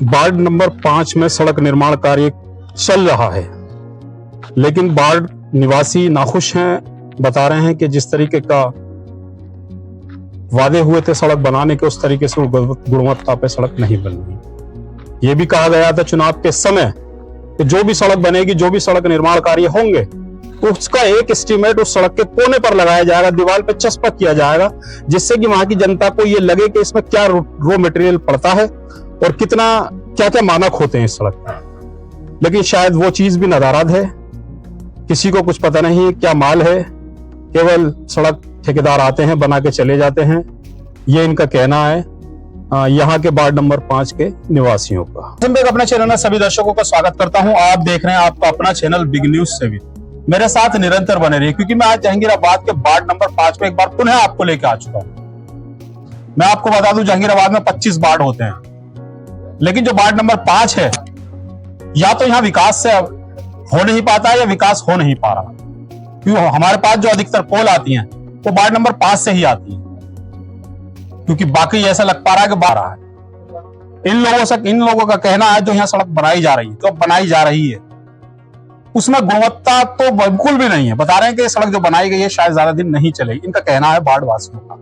Ward number 5 में सड़क निर्माण कार्य चल रहा है, लेकिन वार्ड निवासी नाखुश हैं। बता रहे हैं कि जिस तरीके का वादे हुए थे सड़क बनाने के, उस तरीके से गुणवत्ता पे सड़क नहीं बन रही। ये भी कहा गया था चुनाव के समय कि जो भी सड़क बनेगी, जो भी सड़क निर्माण कार्य होंगे, उसका एक एस्टीमेट उस सड़क के कोने पर लगाया जाएगा, दीवार पे चस्पा किया जाएगा, जिससे कि वहां की जनता को ये लगे कि इसमें क्या रॉ मटेरियल पड़ता है और कितना क्या क्या मानक होते हैं इस सड़क में। लेकिन शायद वो चीज भी नदारद है, किसी को कुछ पता नहीं क्या माल है, केवल सड़क ठेकेदार आते हैं, बना के चले जाते हैं। ये इनका कहना है यहाँ के वार्ड नंबर 5 के निवासियों का। अपने चैनल में सभी दर्शकों का स्वागत करता हूँ। आप देख रहे हैं आपका अपना चैनल बिग न्यूज से भी। मेरे साथ निरंतर बने रहिए, क्योंकि मैं आज जहांगीराबाद के वार्ड नंबर 5 में एक बार पुनः आपको लेकर आ चुका हूँ। मैं आपको बता दूं, जहांगीराबाद में 25 वार्ड होते हैं, लेकिन जो वार्ड नंबर 5 है, या तो यहाँ विकास से हो नहीं पाता है या विकास हो नहीं पा रहा। क्यों? हमारे पास जो अधिकतर पोल आती हैं वो वार्ड नंबर 5 से ही आती है, क्योंकि बाकी ऐसा लग पा रहा है कि बाहर है। इन लोगों का कहना है जो यहाँ सड़क बनाई जा रही है, तो बनाई जा रही है, उसमें गुणवत्ता तो बिल्कुल भी नहीं है। बता रहे हैं कि सड़क जो बनाई गई है शायद ज्यादा दिन नहीं चलेगी। इनका कहना है वार्ड वासियों का।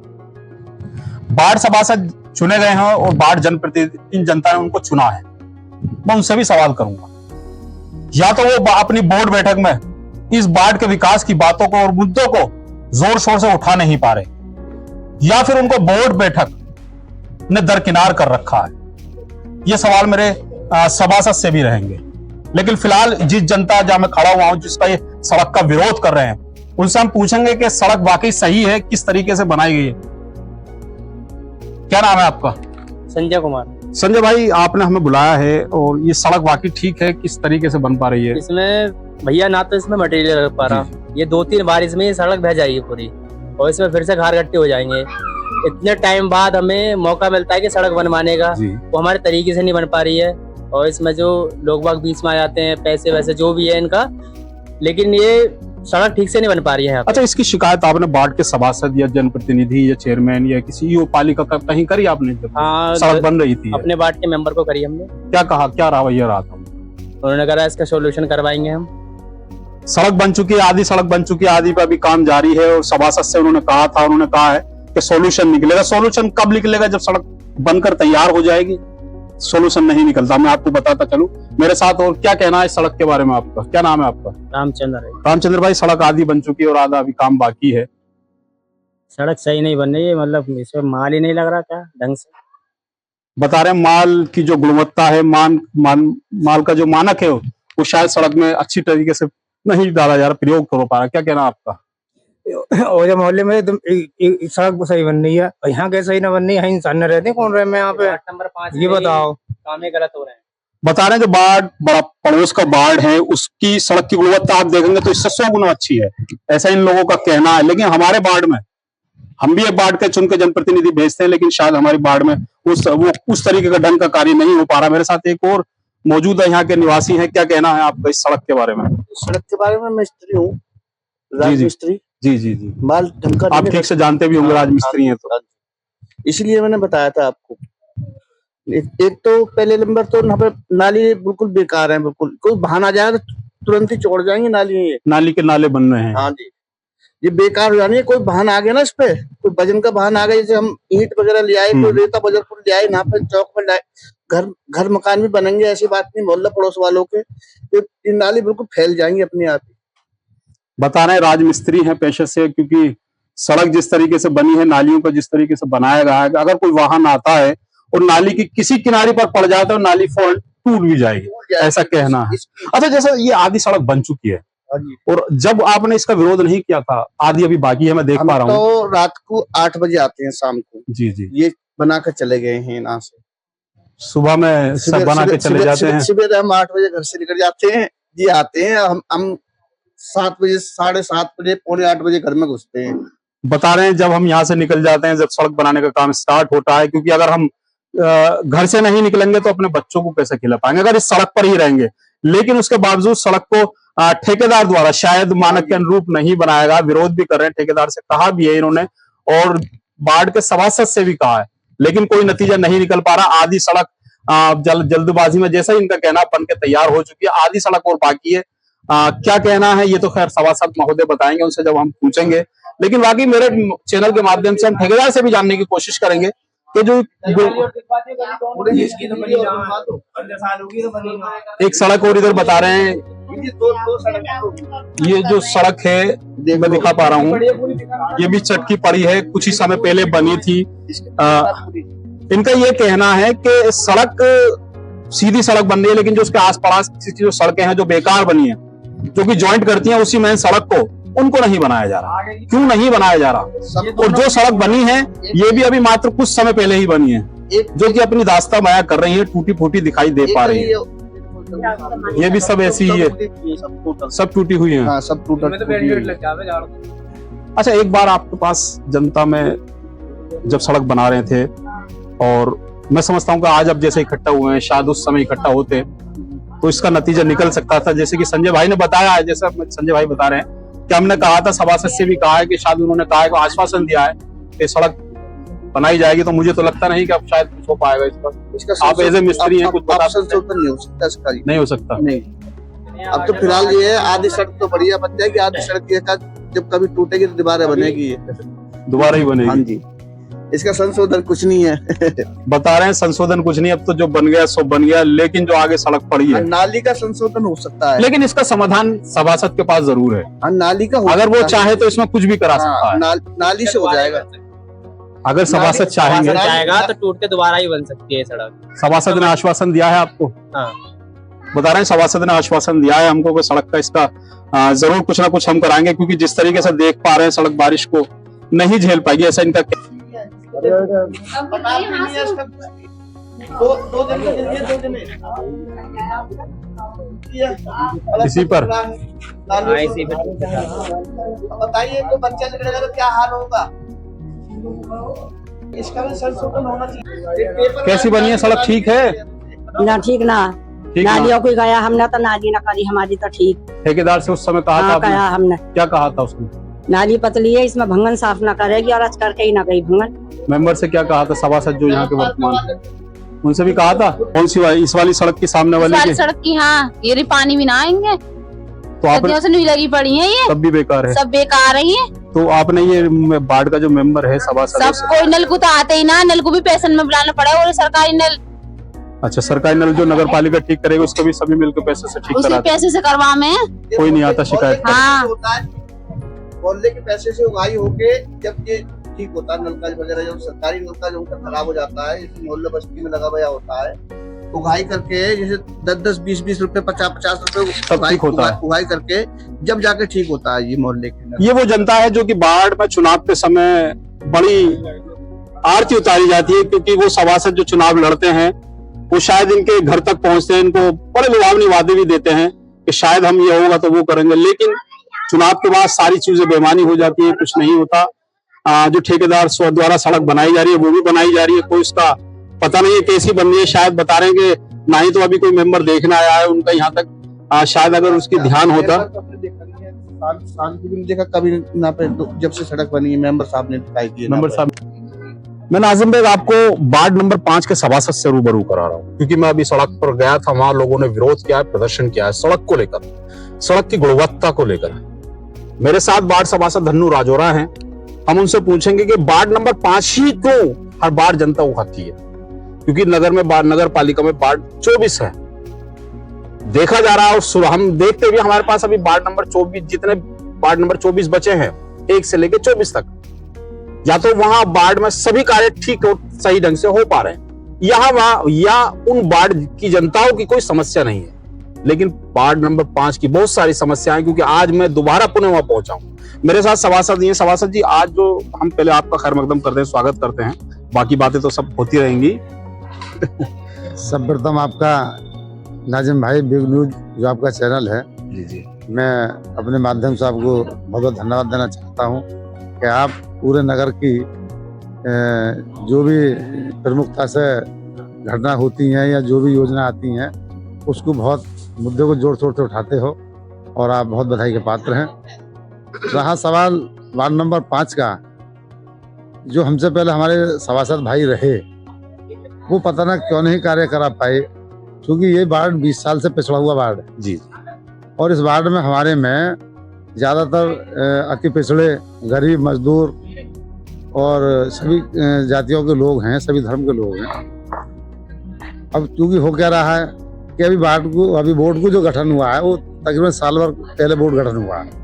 वार्ड सभासद चुने गए हैं और वार्ड जनप्रतिनिधि, इन जनता ने उनको चुना है। मैं उनसे भी सवाल करूंगा, या तो वो अपनी बोर्ड बैठक में इस वार्ड के विकास की बातों को और मुद्दों को जोर शोर से उठा नहीं पा रहे, या फिर उनको बोर्ड बैठक ने दरकिनार कर रखा है। ये सवाल मेरे सभासद से भी रहेंगे। लेकिन फिलहाल जिस जनता जहां मैं खड़ा हुआ हूं, जिसका ये सड़क का विरोध कर रहे हैं, उनसे हम पूछेंगे कि सड़क वाकई सही है, किस तरीके से बनाई गई है। क्या नाम है आपका? संजय कुमार। संजय भाई, आपने हमें बुलाया है और ये सड़क वाकई ठीक है, किस तरीके से बन पा रही है? इसमें भैया ना तो इसमें मटेरियल लग पा रहा, ये 2-3 बारिश में ये सड़क बह जाएगी पूरी, और इसमें फिर से घार गट्टे हो जाएंगे। इतने टाइम बाद हमें मौका मिलता है कि सड़क बनवाने का, वो हमारे तरीके से नहीं बन पा रही है। और इसमें जो लोग बाग बीच में आ जाते हैं, पैसे वैसे जो भी है इनका, लेकिन ये सड़क ठीक से नहीं बन पा रही है। अच्छा, इसकी शिकायत आपने वार्ड के सभासद या जनप्रतिनिधि या चेयरमैन या किसी पालिका का कहीं करी आपने? हाँ, सड़क बन रही थी, अपने वार्ड के मेंबर को करी हमने। क्या कहा, क्या रवैया रहा था? उन्होंने कहा इसका सोल्यूशन करवाएंगे हम। सड़क बन चुकी है, आधी सड़क बन चुकी है, आधी पर अभी काम जारी है, और सभासद से उन्होंने कहा था, उन्होंने कहा है कि सोल्यूशन निकलेगा। सोल्यूशन कब निकलेगा? जब सड़क बनकर तैयार हो जाएगी। सोल्यूशन नहीं निकलता। मैं आपको बताता चलूं, मेरे साथ और क्या कहना है इस सड़क के बारे में आपका? क्या नाम है आपका? रामचंद्र। रामचंद्र भाई, सड़क आधी बन चुकी है और आधा अभी काम बाकी है। सड़क सही नहीं बन रही है, मतलब इसमें माल ही नहीं लग रहा क्या ढंग से। बता रहे हैं माल की जो गुणवत्ता है, माल का जो मानक है, वो शायद सड़क में अच्छी तरीके से नहीं डाला जा रहा, प्रयोग कर पा रहा। क्या कहना आपका? और मोहल्ले में सड़क सही बन रही है, यहाँ कैसे सही ना बन रही है? इंसान न रहते कौन रहे? मैं यहाँ पे नंबर 5 ये बताओ, काम गलत हो रहे हैं। बता रहे हैं जो वार्ड बड़ा पड़ोस का वार्ड है, उसकी सड़क की गुणवत्ता आप देखेंगे तो इससे 100 गुना अच्छी है, ऐसा इन लोगों का कहना है। लेकिन हमारे वार्ड में, हम भी एक वार्ड के चुन के जनप्रतिनिधि भेजते हैं, लेकिन शायद हमारे वार्ड में उस तरीके का ढंग का कार्य नहीं हो पा रहा। मेरे साथ एक और मौजूद है, यहाँ के निवासी हैं। क्या कहना है आपका इस सड़क के बारे में? सड़क के बारे में मिस्त्री हूँ, राजमिस्त्री। जी जी जी, माल ढंग का आप ठीक से जानते भी होंगे, राजमिस्त्री हैं तो। इसलिए मैंने बताया था आपको। एक तो पहले नंबर तो यहाँ पे नाली बिल्कुल बेकार है, बिल्कुल कोई बहाना आ जाएगा तो तुरंत ही छोड़ जाएंगे नाली। ये नाली के नाले बन रहे हैं। हाँ जी, ये बेकार हो जानी है। कोई बहाना आ गया ना इस पे, कोई वजन का बहाना आ गया, जैसे हम ईंट वगैरह ले आए, कोई रेता बजरपुर ले आए, यहाँ पे चौक पर लाए, घर मकान भी बनेंगे, ऐसी बात नहीं। मोहल्ला पड़ोस वालों के ये नाली बिल्कुल फैल जाएंगे अपने आप ही। बता रहे हैं राजमिस्त्री हैं पेशे से, क्योंकि सड़क जिस तरीके से बनी है, नालियों को जिस तरीके से बनाया गया है, अगर कोई वाहन आता है और नाली की किसी किनारे पर पड़ जाता है, नाली टूट भी जाएगी, ऐसा कहना है। अच्छा, जैसे ये आधी सड़क बन चुकी है, और जब आपने इसका विरोध नहीं किया था, आधी अभी बाकी है, मैं देख पा रहा हूँ। तो रात को 8 बजे आते हैं, शाम को। जी जी, ये बना कर चले गए हैं यहाँ से। सुबह में सब बना के चले जाते हैं। सुबह हम 8 बजे घर से निकल जाते हैं, ये आते हैं, हम 7 बजे, 7:30 बजे, 7:45 बजे घर में घुसते हैं। बता रहे हैं जब हम यहाँ से निकल जाते हैं, जब सड़क बनाने का काम स्टार्ट होता है, क्योंकि अगर हम घर से नहीं निकलेंगे तो अपने बच्चों को कैसे खिला पाएंगे अगर इस सड़क पर ही रहेंगे। लेकिन उसके बावजूद सड़क को ठेकेदार द्वारा शायद मानक के अनुरूप नहीं बनाया गया। विरोध भी कर रहे हैं, ठेकेदार से कहा भी है इन्होंने, और वार्ड के सभासद से भी कहा है, लेकिन कोई नतीजा नहीं निकल पा रहा। आधी सड़क जल्दबाजी में, जैसा ही इनका कहना बन के तैयार हो चुकी है, आधी सड़क और बाकी है। क्या कहना है ये तो खैर सभासद महोदय बताएंगे, उनसे जब हम पूछेंगे। लेकिन बाकी मेरे चैनल के माध्यम से हम ठेकेदार से भी जानने की कोशिश करेंगे कि जो एक सड़क और इधर बता रहे हैं, ये जो सड़क है मैं दिखा पा रहा हूँ, ये भी चटकी पड़ी है, कुछ ही समय पहले बनी थी। इनका ये कहना है कि सड़क सीधी सड़क बन रही है, लेकिन जो उसके आसपास की जो सड़कें हैं जो बेकार बनी है, जो कि ज्वाइंट करती हैं उसी मेन सड़क को, उनको नहीं बनाया जा रहा। क्यों नहीं बनाया जा रहा? और जो सड़क बनी है ये भी अभी मात्र कुछ समय पहले ही बनी है, जो कि अपनी दास्ता बयां कर रही है, टूटी फूटी दिखाई दे पा रही है। ये भी सब ऐसी ही है, सब टूटी हुई है। सब टूटा। अच्छा, एक बार आपके पास जनता में जब सड़क बना रहे थे, और मैं समझता हूँ कि आज अब जैसे इकट्ठा हुए हैं, शायद उस समय इकट्ठा होते तो इसका नतीजा निकल सकता था। जैसे कि संजय भाई ने बताया है, जैसा संजय भाई बता रहे हैं कि हमने कहा था, सभासद से भी कहा है कि शायद उन्होंने कहा है कि आश्वासन दिया है कि सड़क बनाई जाएगी, तो मुझे तो लगता नहीं कि अब शायद कुछ हो पाएगा इस पर। आप एज ए मिस्त्री हैं, कुछ बता सकते हैं? नहीं हो सकता इसका, नहीं हो सकता। नहीं, अब तो फिलहाल ये है, आधी सड़क तो बढ़िया बन जाएगी, आधी सड़क ये जब कभी टूटेगी तो दोबारा बनेगी, ये दोबारा ही बनेगी। हाँ जी, इसका संशोधन कुछ नहीं है। बता रहे हैं संशोधन कुछ नहीं, अब तो जो बन गया सो बन गया, लेकिन जो आगे सड़क पड़ी है, नाली का संशोधन हो सकता है, लेकिन इसका समाधान सभासद के पास जरूर है। नाली का अगर वो चाहे तो इसमें कुछ भी करा सकता है, नाली से हो जाएगा। अगर सभासद चाहेंगे जाएगा तो टूट के दोबारा ही बन सकती है सड़क। सभासद ने आश्वासन दिया है आपको? हाँ, बता रहे हैं सभासद ने आश्वासन दिया है हमको कि सड़क का इसका जरूर कुछ ना कुछ हम कराएंगे, क्योंकि जिस तरीके से देख पा रहे हैं सड़क बारिश को नहीं झेल पाएगी, ऐसा इनका इसी पर बताइए, तो बच्चा निकलेगा तो क्या हाल होगा? इसका भी संशोधन होना चाहिए। कैसी बनी है सड़क? ठीक है ना? ठीक ना, नालियों को गया हमने तो नाली ना करी हमारी तो ठीक। ठेकेदार से उस समय कहा था कहा हमने, क्या कहा था उसने? नाली पतली है, इसमें भंगन साफ ना करेगी, और आज करके ही ना गई भंगन। मेंबर से क्या कहा था सभासद जो यहाँ के वर्तमान, उनसे भी कहा था? कौन सी इस वाली सड़क की सामने वाली सड़क की? हाँ, ये पानी भी ना आएंगे, तो आपने से नहीं लगी पड़ी है, ये सब भी बेकार है, सब बेकार है ये। तो आपने ये वार्ड का जो मेंबर है सभासद, सब कोई नल को तो आते ही ना, नल को भी पैसे में बुलाना पड़ा, और सरकारी नल। अच्छा, सरकारी नल जो नगर पालिका ठीक करेगी उसको भी सभी मिलकर पैसे से ठीक करा, पैसे से करवा में कोई नहीं आता शिकायत। हाँ, मोहल्ले के पैसे से उगाई होके जब ये ठीक होता है, नलका वगैरह जब सरकारी नलका जो खराब हो जाता है, मोहल्ले बस्ती में लगा हुआ होता है, उगाई करके जैसे 10-10, 20-20 रुपए, 50-50 रुपए सब ठीक होता है, उगाई करके जब जाके ठीक होता है ये मोहल्ले के। ये वो जनता है जो कि बाढ़ में चुनाव के समय बड़ी आरती उतारी जाती है, क्योंकि वो सभासद जो चुनाव लड़ते हैं वो शायद इनके घर तक पहुंचते हैं, इनको बड़े लुभावनी वादे भी देते हैं कि शायद हम ये होगा तो वो करेंगे, लेकिन चुनाव के बाद सारी चीजें बेमानी हो जाती है, कुछ नहीं होता। जो ठेकेदार द्वारा सड़क बनाई जा रही है वो भी बनाई जा रही है, कोई उसका पता नहीं है कैसी बन रही है, शायद बता रहे हैं कि ना ही तो अभी कोई मेंबर देखने आया है उनका यहाँ तक, शायद अगर उसकी ध्यान होता। देखा कभी ना पे जब से सड़क बनी है, मेंबर साहब ने दिखाई दिए। मेंबर साहब, मैं नाजिम बेग आपको वार्ड नंबर 5 के सभासद से रूबरू करा रहा हूँ, क्योंकि मैं अभी सड़क पर गया था, वहां लोगों ने विरोध किया है, प्रदर्शन किया है सड़क को लेकर, सड़क की गुणवत्ता को लेकर। मेरे साथ वार्ड सभासद धन्नू राजौरा हैं, हम उनसे पूछेंगे कि वार्ड नंबर 5 ही क्यों हर बार जनता उठाती है, क्योंकि नगर पालिका में वार्ड 24 है, देखा जा रहा है। और हम देखते भी हमारे पास अभी वार्ड नंबर 24, जितने वार्ड नंबर 24 बचे हैं 1 से लेकर 24 तक, या तो वहां वार्ड में सभी कार्य ठीक और सही ढंग से हो पा रहे हैं, वहां या उन वार्ड की जनताओं की कोई समस्या नहीं है, लेकिन वार्ड नंबर 5 की बहुत सारी समस्याएं, क्योंकि आज मैं दोबारा पुणे वहां पहुंचा हूं। मेरे साथ सभासद हैं। सभासद जी, आज जो हम पहले आपका खैर मकदम करते हैं, स्वागत करते हैं, बाकी बातें तो सब होती रहेंगी। सर्वप्रथम आपका नाजिम भाई बिग न्यूज जो आपका चैनल है, जी, मैं अपने माध्यम से आपको बहुत बहुत धन्यवाद देना चाहता हूं कि आप पूरे नगर की जो भी प्रमुखता से घटना होती हैं या जो भी योजना आती हैं उसको बहुत मुद्दे को जोड़ तोड़ से उठाते हो, और आप बहुत बधाई के पात्र हैं। रहा सवाल वार्ड नंबर 5 का, जो हमसे पहले हमारे सभासद भाई रहे वो पता ना क्यों नहीं कार्य करा पाए, क्योंकि ये वार्ड 20 साल से पिछड़ा हुआ वार्ड है जी और इस वार्ड में हमारे में ज्यादातर अति पिछड़े गरीब मजदूर और सभी जातियों के लोग हैं, सभी धर्म के लोग हैं। अब क्योंकि हो क्या रहा है कि अभी बोर्ड को जो गठन हुआ है वो तकरीबन साल भर पहले बोर्ड गठन हुआ है।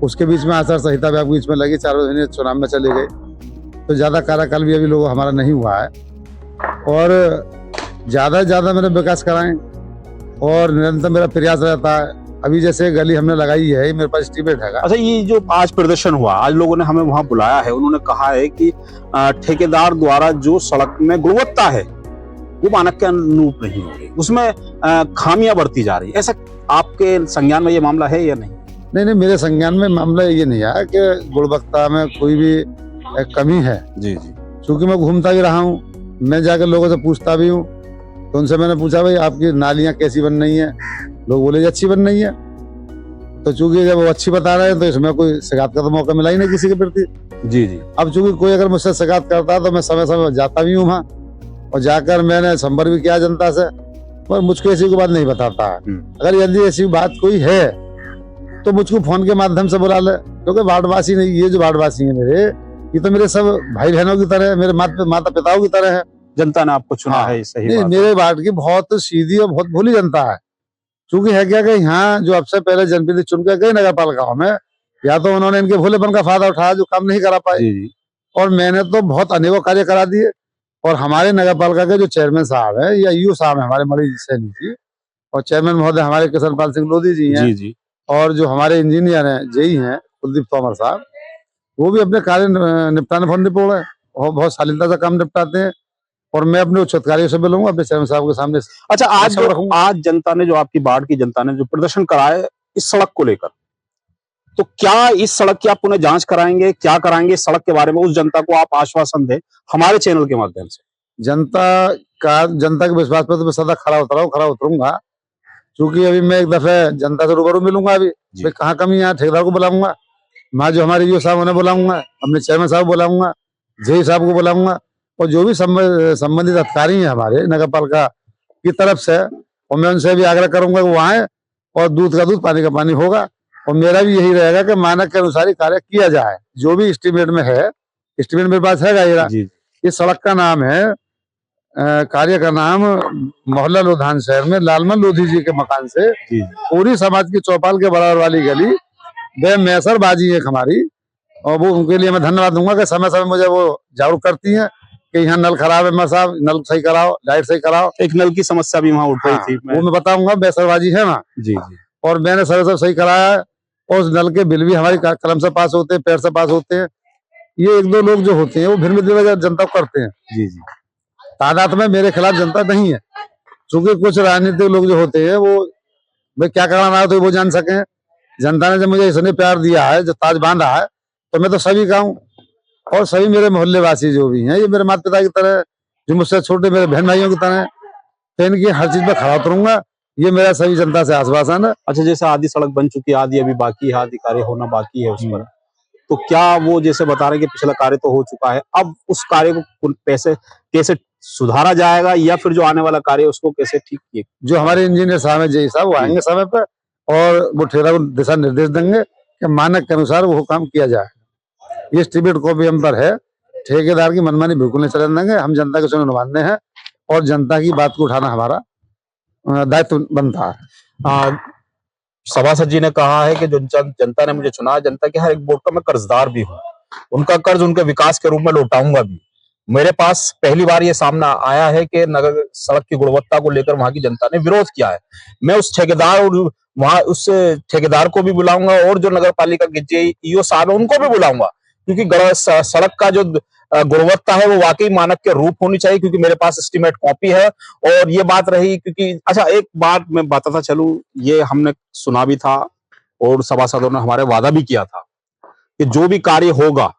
उसके बीच में आचार संहिता भी आपको बीच में लगी, 4 महीने चुनाव में चले गए, तो ज्यादा कार्यकाल भी अभी लोग हमारा नहीं हुआ है और ज्यादा से ज्यादा मेरे विकास कराएं और निरंतर मेरा प्रयास रहता है। अभी जैसे गली हमने लगाई है, ये मेरे पास एस्टीमेट है। अच्छा, ये जो आज प्रदर्शन हुआ, आज लोगों ने हमें वहां बुलाया है, उन्होंने कहा है कि ठेकेदार द्वारा जो सड़क में गुणवत्ता है वो मानक के अनुरूप नहीं हो रही, उसमें खामियां बढ़ती जा रही है। ऐसा आपके संज्ञान में ये मामला है या नहीं? नहीं, मेरे संज्ञान में मामला ये नहीं आया कि गुणवत्ता में कोई भी कमी है। जी। क्योंकि मैं घूमता भी रहा हूँ, मैं जाकर लोगों से पूछता भी हूँ, तो उनसे मैंने पूछा भाई आपकी नालियां कैसी बन रही हैं, लोग बोले अच्छी बन रही है। तो चूंकि जब वो अच्छी बता रहे हैं तो इसमें कोई शिकायत का तो मौका मिला ही नहीं किसी के प्रति। जी। अब चूंकि कोई अगर मुझसे शिकायत करता है तो मैं समय समय जाता भी हूँ वहाँ और जाकर मैंने संपर्क भी किया जनता से, पर मुझको ऐसी कोई बात नहीं बताता है। अगर यदि ऐसी बात कोई है तो मुझको फोन के माध्यम से बुला ले, क्योंकि वार्डवासी नहीं, ये जो वार्डवासी है मेरे, ये तो मेरे सब भाई बहनों की तरह है, मेरे माता पिताओं की तरह है। जनता ने आपको चुना है, सही नहीं, बात है। मेरे वार्ड की बहुत सीधी और बहुत भोली जनता है। क्योंकि है क्या कि यहाँ जो अब से पहले जनप्रतिनिधि चुन के गए नगर पालिकाओं में, या तो उन्होंने इनके भोलेपन का फायदा उठाया जो काम नहीं करा पाए, जी। और मैंने तो बहुत अनेकों कार्य करा दिए। और हमारे नगर पालिका के जो चेयरमैन साहब है या ईओ साहब है हमारे मणि सैनी जी, और चेयरमैन महोदय हमारे किशन पाल सिंह लोधी जी हैं, जी। और जो हमारे इंजीनियर हैं जेई हैं कुलदीप तोमर साहब, वो भी अपने कार्य निपटाने बहुत निपुण है और बहुत शालीनता से काम निपटाते हैं। और मैं अपने उच्च अधिकारियों से मिलूंगा अपने चेयरमैन साहब के सामने। अच्छा, आज जनता ने जो आपकी वार्ड की जनता ने जो प्रदर्शन कराया इस सड़क को लेकर, तो क्या इस सड़क की आप पुनः जांच कराएंगे, क्या कराएंगे इस सड़क के बारे में, उस जनता को आप आश्वासन दें हमारे चैनल के माध्यम से? जनता के विश्वास पर तो मैं सदा खड़ा उतरूंगा। क्योंकि अभी मैं एक दफे जनता से रूबरू मिलूंगा, अभी मैं कहाँ कमी है ठेकेदार को बुलाऊंगा, मैं जो हमारे ईओ साहब उन्हें बुलाऊंगा, अपने चेयरमैन साहब बुलाऊंगा, जेई साहब को बुलाऊंगा, और जो भी संबंधित अधिकारी हैं हमारे नगर पालिका की तरफ से, और मैं उनसे भी आग्रह करूंगा कि वो आए और दूध का दूध पानी का पानी होगा। और मेरा भी यही रहेगा कि मानक के अनुसार ही कार्य किया जाए। जो भी एस्टीमेट में है, एस्टीमेट मेरे पास है, इस सड़क का नाम है, कार्य का नाम मोहल्ला लोधान शहर में लालमन लोधी जी के मकान से पूरी समाज की चौपाल के बराबर वाली गली वे मैसर बाजी है हमारी, और वो उनके लिए मैं धन्यवाद दूंगा कि समय समय मुझे वो जागरूक करती हैं कि यहाँ नल खराब है, साहब नल सही कराओ, लाइट सही कराओ। एक नल की समस्या भी वहाँ उठ रही थी, वो मैं बताऊंगा, मैसरबाजी है ना जी। और मैंने सब सही कराया है, और उस नल के बिल भी हमारी कलम से पास होते हैं, पैर से पास होते हैं। ये 1-2 लोग जो होते हैं वो भिन्न जनता को करते हैं। जी। तादाद में मेरे खिलाफ जनता नहीं है, क्योंकि कुछ राजनीतिक लोग जो होते हैं वो भाई क्या कराना है तो वो जान सके। जनता ने जब मुझे इसने प्यार दिया है, जो ताज बांधा है, तो मैं तो सभी का हूँ, और सभी मेरे मोहल्ले वासी जो भी हैं ये मेरे माता पिता की तरह, जो मुझसे छोटे मेरे बहन भाइयों की तरह, तो इनकी हर चीज में खड़ा उतरूंगा, ये मेरा सभी जनता से आश्वासन है। अच्छा, जैसे आधी सड़क बन चुकी है, आधी अभी बाकी है, आधी कार्य होना बाकी है उस पर, तो क्या वो जैसे बता रहे हैं कि पिछला कार्य तो हो चुका है, अब उस कार्य को पैसे कैसे सुधारा जाएगा, या फिर जो आने वाला कार्य है उसको कैसे ठीक किए? जो हमारे इंजीनियर साहब है जेई साहब, वो आएंगे समय पर और वो ठेकेदार को दिशा निर्देश देंगे कि मानक के अनुसार वो काम किया जाए। ये एस्टीमेट कॉपी हम पर है, ठेकेदार की मनमानी बिल्कुल नहीं चलने देंगे। हम जनता के सुनने निभाने हैं और जनता की बात को उठाना हमारा दायित्व बनता है। सभासद जी ने कहा है कि जो जनता ने मुझे चुना, जनता के हर एक वोट का मैं कर्जदार भी हूँ, उनका कर्ज उनके विकास के रूप में लौटाऊंगा भी। मेरे पास पहली बार ये सामना आया है कि नगर सड़क की गुणवत्ता को लेकर वहां की जनता ने विरोध किया है। मैं उस ठेकेदार और वहां उस ठेकेदार को भी बुलाऊंगा, और जो नगर पालिका के ईओ साहब है उनको भी बुलाऊंगा, क्योंकि सड़क का जो गुणवत्ता है वो वाकई मानक के रूप होनी चाहिए, क्योंकि मेरे पास एस्टीमेट कॉपी है। और ये बात रही, क्योंकि अच्छा एक बात मैं बताता चलूं, ये हमने सुना भी था और सभासदों ने हमारे वादा भी किया था कि जो भी कार्य होगा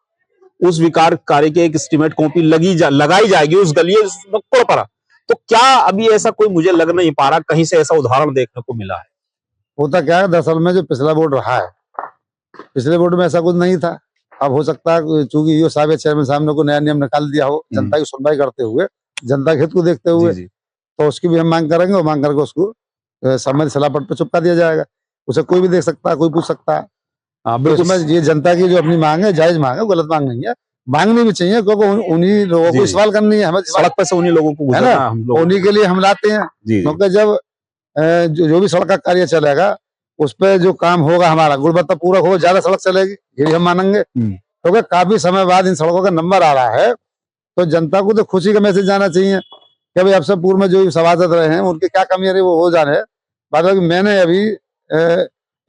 उस विकार कार्य के एक एस्टीमेट कॉपी लगाई जाएगी उस गली नुक्कड़ पर। तो क्या अभी ऐसा कोई मुझे लग नहीं पा रहा, कहीं से ऐसा उदाहरण देखने को मिला है? होता क्या है, दरअसल में जो पिछला बोर्ड रहा है, पिछले बोर्ड में ऐसा कुछ नहीं था। अब हो सकता है चूंकि ईओ साहब चेयरमैन साहब ने को नया नियम निकाल दिया हो, जनता की सुनवाई करते हुए जनता के हित को देखते हुए, जी, जी। तो उसकी भी हम मांग करेंगे और मांग करके उसको संबंधित सलाहपट पर चिपका दिया जाएगा। उसे कोई भी देख सकता है, कोई पूछ सकता है। हाँ, तो बिल्कुल। इसमें ये जनता की जो अपनी मांग है, जायज मांग है, गलत मांग नहीं है, मांगनी भी चाहिए, क्योंकि उन्हीं लोगों जी, को जी। सवाल करनी है, हमें सड़क पे से उन्हीं लोगों को है गुजरना ना, है, हम लोग। उन्हीं के लिए हम लाते हैं। जी, जी। क्योंकि जब जो भी सड़क का कार्य चलेगा, उस पे जो काम होगा हमारा गुणवत्ता पूरक होगा, ज्यादा सड़क चलेगी, ये भी हम मानेंगे। क्योंकि काफी समय बाद इन सड़कों का नंबर आ रहा है, तो जनता को तो खुशी का मैसेज जाना चाहिए कि भाई अब से पूर्व में जो सभासद रहे हैं उनकी क्या कमियां रही वो हो जाने। बाद में मैंने अभी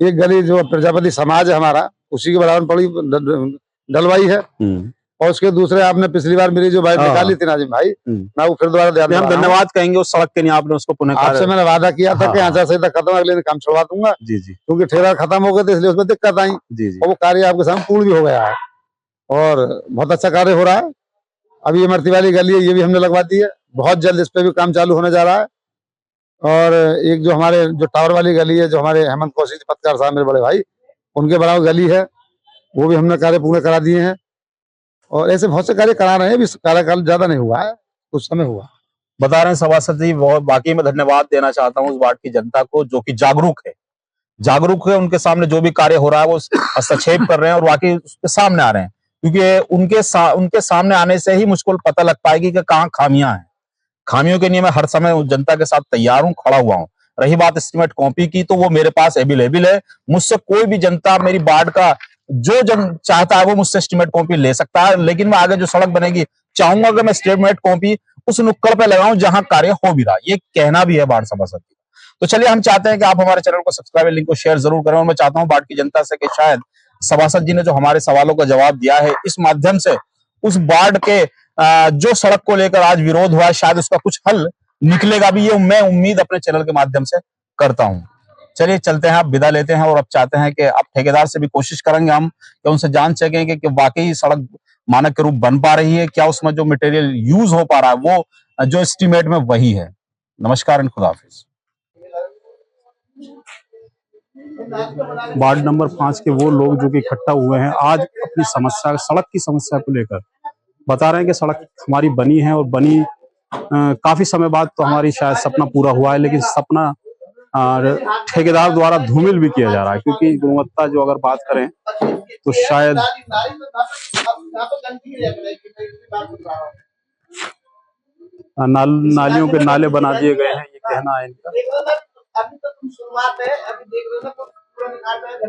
एक गली जो प्रजापति समाज है हमारा, उसी के बराबर पड़ी डलवाई है, और उसके दूसरे आपने पिछली बार मेरी जो बाइक निकाली थी नाजिम भाई, मैं वो फिर दोबारा ध्यान हम धन्यवाद कहेंगे उस सड़क के लिए, आपने उसको पुनः आपसे मैंने वादा किया था कि आचार संहिता खत्म, अगले दिन काम छुड़वा दूंगा। जी, जी। क्योंकि ठेका खत्म हो गए थे, इसलिए उसमें दिक्कत आई, जी, जी। और वो कार्य आपके सामने पूर्ण भी हो गया है और बहुत अच्छा कार्य हो रहा है। अभी ये मरती वाली गली है, ये भी हमने लगवा दी है, बहुत जल्द इस पे भी काम चालू होने जा रहा है। और एक जो हमारे जो टावर वाली गली है, जो हमारे हेमंत कौशिक पत्रकार साहब मेरे बड़े भाई, उनके बराबर गली है, वो भी हमने कार्य पूरे करा दिए हैं। और ऐसे बहुत से कार्य करा रहे हैं, अभी कार्यकाल ज्यादा नहीं हुआ है, कुछ समय हुआ। बता रहे हैं सभासद जी, बहुत बाकी में धन्यवाद देना चाहता हूँ उस वार्ड की जनता को जो कि जागरूक है, उनके सामने जो भी कार्य हो रहा है वो हस्तक्षेप कर रहे हैं और वाकई उसके सामने आ रहे हैं, क्योंकि उनके सामने आने से ही मुझको पता लग पाएगी कि कहाँ खामियां हैं। खामियों के लिए मैं हर समय जनता के साथ तैयार हूँ, खड़ा हुआ हूँ। रही बात एस्टीमेट कॉपी की, तो वो मेरे पास अवेलेबल है, मुझसे कोई भी जनता मेरी वार्ड का जो जन चाहता है वो मुझसे एस्टीमेट कॉपी ले सकता है, लेकिन मैं आगे जो सड़क बनेगी चाहूंगा कि मैं एस्टीमेट कॉपी उस नुक्कड़ पे लगाऊं जहां कार्य हो भी रहा, ये कहना भी है वार्ड सभासद की। तो चलिए, हम चाहते हैं कि आप हमारे चैनल को सब्सक्राइब, लिंक को शेयर जरूर करें, और मैं चाहता हूं वार्ड की जनता से कि शायद सभासद जी ने जो हमारे सवालों का जवाब दिया है, इस माध्यम से उस वार्ड के जो सड़क को लेकर आज विरोध हुआ है, शायद उसका कुछ हल निकलेगा भी, ये मैं उम्मीद अपने चैनल के माध्यम से करता हूं। चलिए चलते हैं, आप विदा लेते हैं, और अब चाहते हैं कि अब ठेकेदार से भी कोशिश करेंगे हम कि उनसे जान सकेंगे कि वाकई सड़क मानक के रूप बन पा रही है, क्या उसमें जो मटेरियल यूज हो पा रहा है वो जो एस्टीमेट में वही है। नमस्कार एंड खुदा हाफिज। वार्ड नंबर 5 के वो लोग जो कि इकट्ठा हुए हैं आज अपनी समस्या, सड़क की समस्या को लेकर बता रहे हैं कि सड़क हमारी बनी है, और बनी काफी समय बाद तो हमारी शायद सपना पूरा हुआ है, लेकिन सपना ठेकेदार द्वारा धूमिल भी किया जा रहा है, क्योंकि गुणवत्ता जो अगर बात करें तो शायद नालियों के नाले बना दिए गए हैं, ये कहना है इनका। अभी तो शुरुआत है, अभी देख रहे हो ना।